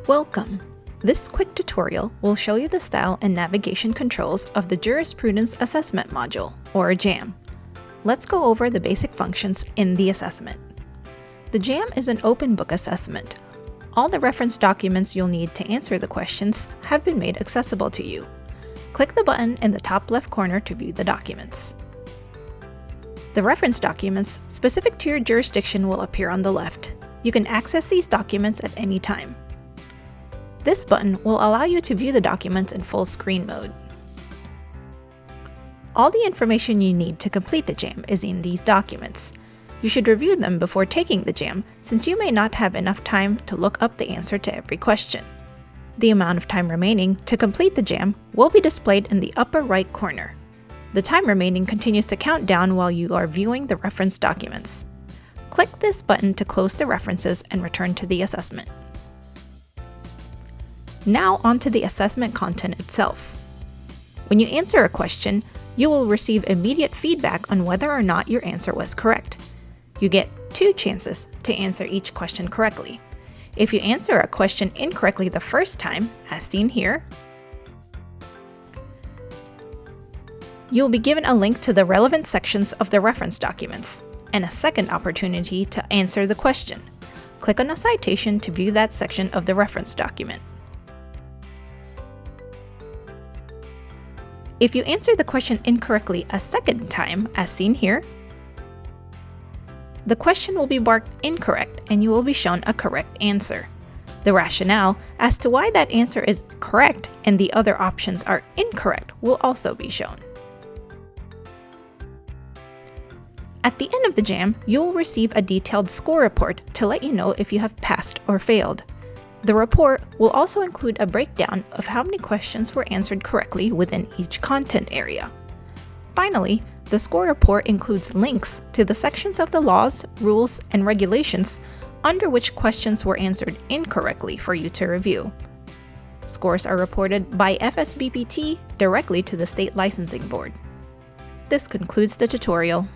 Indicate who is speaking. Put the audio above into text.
Speaker 1: Welcome! This quick tutorial will show you the style and navigation controls of the Jurisprudence Assessment module, or JAM. Let's go over the basic functions in the assessment. The JAM is an open book assessment. All the reference documents you'll need to answer the questions have been made accessible to you. Click the button in the top left corner to view the documents. The reference documents specific to your jurisdiction will appear on the left. You can access these documents at any time. This button will allow you to view the documents in full screen mode. All the information you need to complete the JAM is in these documents. You should review them before taking the JAM, since you may not have enough time to look up the answer to every question. The amount of time remaining to complete the JAM will be displayed in the upper right corner. The time remaining continues to count down while you are viewing the reference documents. Click this button to close the references and return to the assessment. Now onto the assessment content itself. When you answer a question, you will receive immediate feedback on whether or not your answer was correct. You get 2 chances to answer each question correctly. If you answer a question incorrectly the first time, as seen here, you will be given a link to the relevant sections of the reference documents, and a second opportunity to answer the question. Click on a citation to view that section of the reference document. If you answer the question incorrectly a second time, as seen here, the question will be marked incorrect and you will be shown a correct answer. The rationale as to why that answer is correct and the other options are incorrect will also be shown. At the end of the JAM, you will receive a detailed score report to let you know if you have passed or failed. The report will also include a breakdown of how many questions were answered correctly within each content area. Finally, the score report includes links to the sections of the laws, rules, and regulations under which questions were answered incorrectly for you to review. Scores are reported by FSBPT directly to the State Licensing Board. This concludes the tutorial.